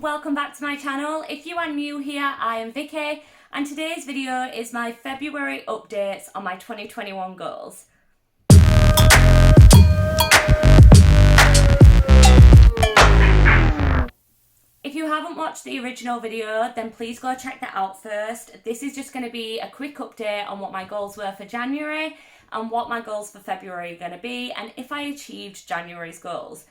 welcome back to my channel. If you are new here, I am Vicky and today's video is my February updates on my 2021 goals. If you haven't watched the original video, then please go check that out first. This is just going to be a quick update on what my goals were for January and what my goals for February are going to be and if I achieved January's goals.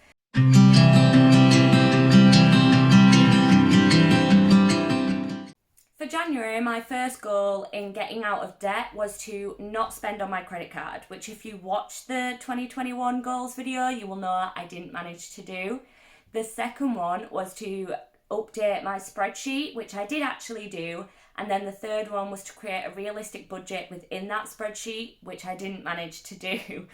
For January, my first goal in getting out of debt was to not spend on my credit card, which if you watch the 2021 goals video, you will know I didn't manage to do. The second one was to update my spreadsheet, which I did actually do. And then the third one was to create a realistic budget within that spreadsheet, which I didn't manage to do.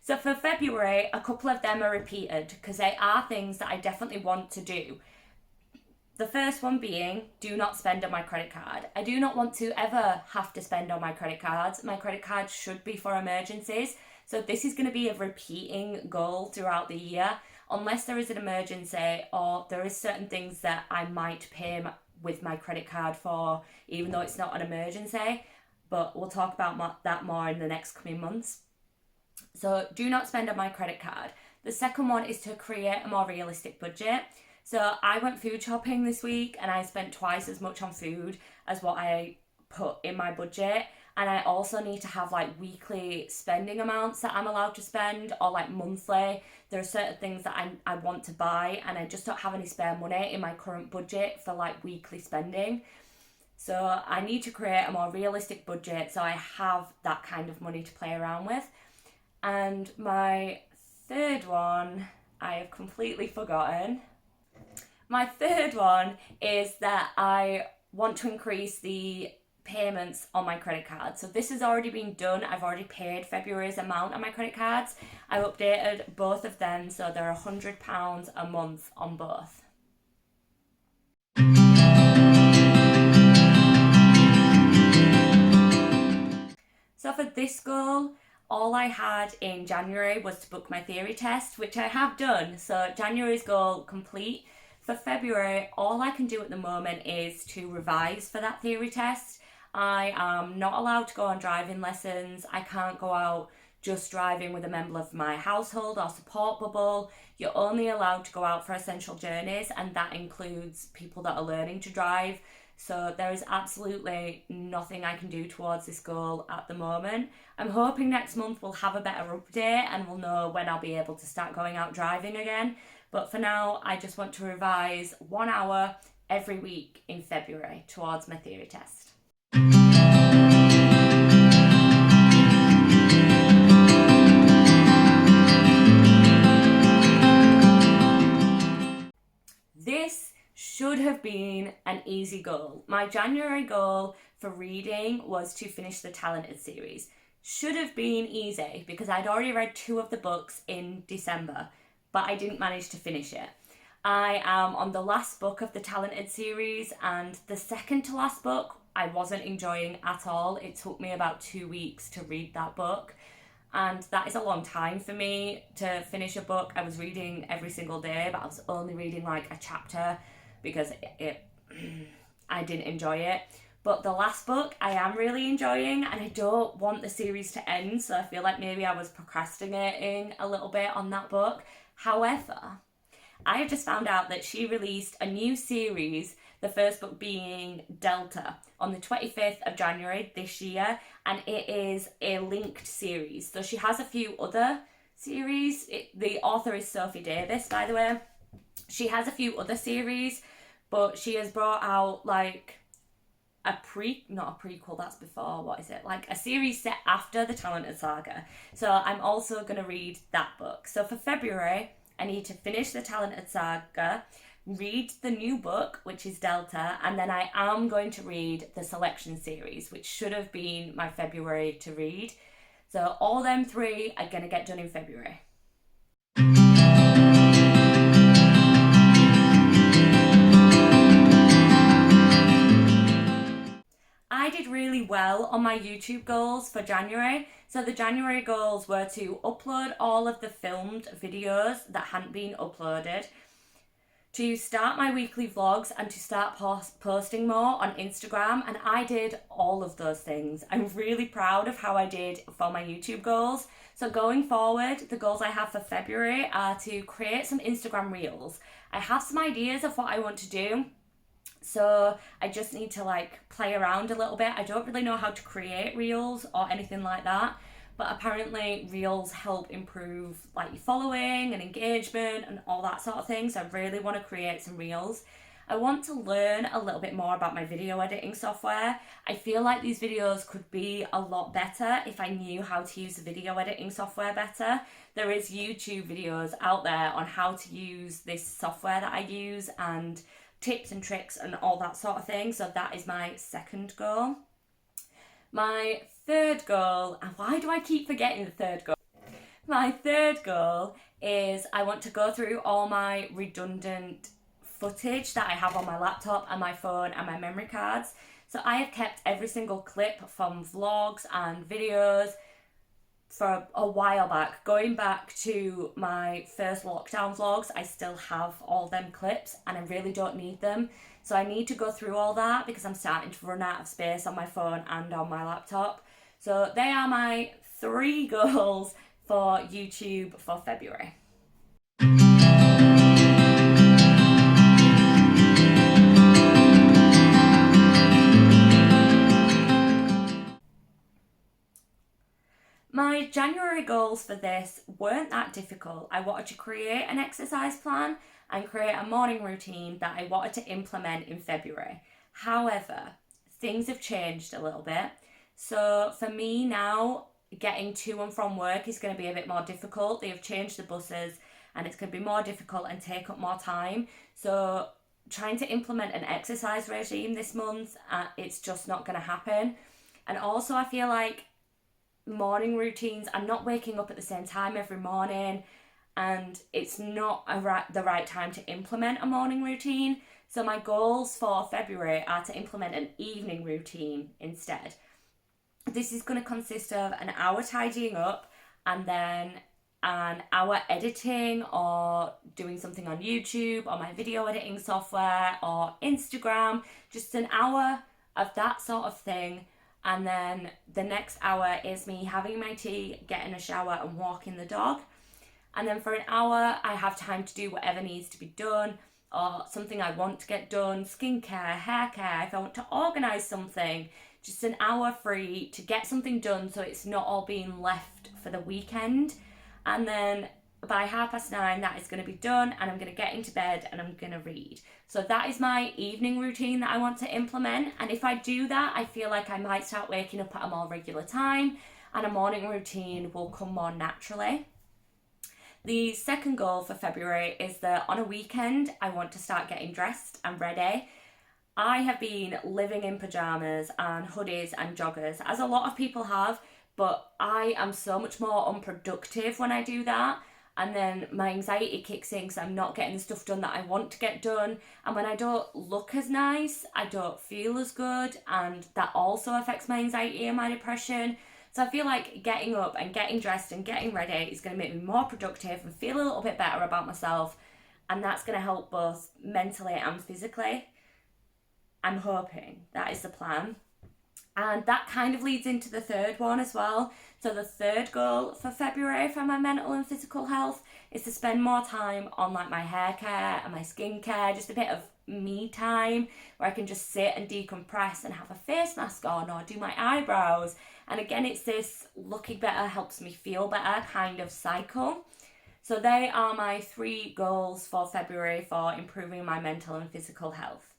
So for February, a couple of them are repeated because they are things that I definitely want to do. The first one being, do not spend on my credit card. I do not want to ever have to spend on my credit cards. My credit cards should be for emergencies. So this is going to be a repeating goal throughout the year, unless there is an emergency or there is certain things that I might pay with my credit card for, even though it's not an emergency. But we'll talk about that more in the next coming months. So do not spend on my credit card. The second one is to create a more realistic budget. So I went food shopping this week and I spent twice as much on food as what I put in my budget. And I also need to have like weekly spending amounts that I'm allowed to spend or like monthly. There are certain things that I want to buy and I just don't have any spare money in my current budget for like weekly spending. So I need to create a more realistic budget so I have that kind of money to play around with. And my third one, I have completely forgotten. My third one is that I want to increase the payments on my credit card. So this has already been done. I've already paid February's amount on my credit cards. I've updated both of them so they're £100 a month on both. So for this goal, all I had in January was to book my theory test, which I have done. So January's goal complete. For February, all I can do at the moment is to revise for that theory test. I am not allowed to go on driving lessons. I can't go out just driving with a member of my household or support bubble. You're only allowed to go out for essential journeys, and that includes people that are learning to drive. So there is absolutely nothing I can do towards this goal at the moment. I'm hoping next month we'll have a better update and we'll know when I'll be able to start going out driving again. But for now, I just want to revise 1 hour every week in February towards my theory test. This should have been an easy goal. My January goal for reading was to finish the Talented series. Should have been easy because I'd already read 2 of the books in December, but I didn't manage to finish it. I am on the last book of the Talented series and the second to last book I wasn't enjoying at all. It took me about 2 weeks to read that book and that is a long time for me to finish a book. I was reading every single day, but I was only reading like a chapter because I didn't enjoy it. But the last book I am really enjoying and I don't want the series to end, so I feel like maybe I was procrastinating a little bit on that book. However, I have just found out that she released a new series, the first book being Delta, on the 25th of January this year, and it is a linked series. So she has a few other series. The author is Sophie Davis, by the way. She has a few other series, but she has brought out like not a prequel, that's before, what is it? Like a series set after the Talented saga. So I'm also going to read that book. So for February, I need to finish the Talented saga, read the new book, which is Delta, and then I am going to read the Selection series, which should have been my February to read. So all them 3 are going to get done in February. I did really well on my YouTube goals for January. So the January goals were to upload all of the filmed videos that hadn't been uploaded, to start my weekly vlogs and to start posting more on Instagram, and I did all of those things. I'm really proud of how I did for my YouTube goals. So going forward, the goals I have for February are to create some Instagram reels. I have some ideas of what I want to do, so I just need to like play around a little bit. I don't really know how to create reels or anything like that, but apparently reels help improve like your following and engagement and all that sort of thing. So I really want to create some reels. I want to learn a little bit more about my video editing software. I feel like these videos could be a lot better if I knew how to use the video editing software better. There is YouTube videos out there on how to use this software that I use and tips and tricks and all that sort of thing. So that is my second goal. My third goal, and why do I keep forgetting the third goal? My third goal is I want to go through all my redundant footage that I have on my laptop and my phone and my memory cards. So I have kept every single clip from vlogs and videos for a while back. Going back to my first lockdown vlogs, I still have all them clips and I really don't need them. So I need to go through all that because I'm starting to run out of space on my phone and on my laptop. So they are my 3 goals for YouTube for February. My January goals for this weren't that difficult. I wanted to create an exercise plan and create a morning routine that I wanted to implement in February. However, things have changed a little bit. So for me now, getting to and from work is going to be a bit more difficult. They have changed the buses and it's going to be more difficult and take up more time. So trying to implement an exercise regime this month, it's just not going to happen. And also I feel like morning routines, I'm not waking up at the same time every morning, and it's not the right time to implement a morning routine. So my goals for February are to implement an evening routine instead. This is going to consist of an hour tidying up and then an hour editing or doing something on YouTube or my video editing software or Instagram, just an hour of that sort of thing. And then the next hour is me having my tea, getting a shower and walking the dog. And then for an hour, I have time to do whatever needs to be done or something I want to get done, skincare, hair care, if I want to organise something, just an hour free to get something done so it's not all being left for the weekend. And then by 9:30, that is going to be done and I'm going to get into bed and I'm going to read. So that is my evening routine that I want to implement. And if I do that, I feel like I might start waking up at a more regular time and a morning routine will come more naturally. The second goal for February is that on a weekend, I want to start getting dressed and ready. I have been living in pyjamas and hoodies and joggers, as a lot of people have, but I am so much more unproductive when I do that. And then my anxiety kicks in because I'm not getting the stuff done that I want to get done. And when I don't look as nice, I don't feel as good. And that also affects my anxiety and my depression. So I feel like getting up and getting dressed and getting ready is going to make me more productive and feel a little bit better about myself. And that's going to help both mentally and physically. I'm hoping that is the plan. And that kind of leads into the third one as well. So the third goal for February for my mental and physical health is to spend more time on like my hair care and my skincare, just a bit of me time where I can just sit and decompress and have a face mask on or do my eyebrows. And again, it's this looking better helps me feel better kind of cycle. So they are my 3 goals for February for improving my mental and physical health.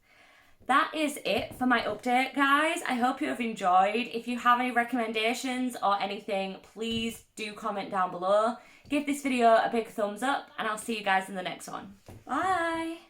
That is it for my update, guys. I hope you have enjoyed. If you have any recommendations or anything, please do comment down below. Give this video a big thumbs up and I'll see you guys in the next one. Bye!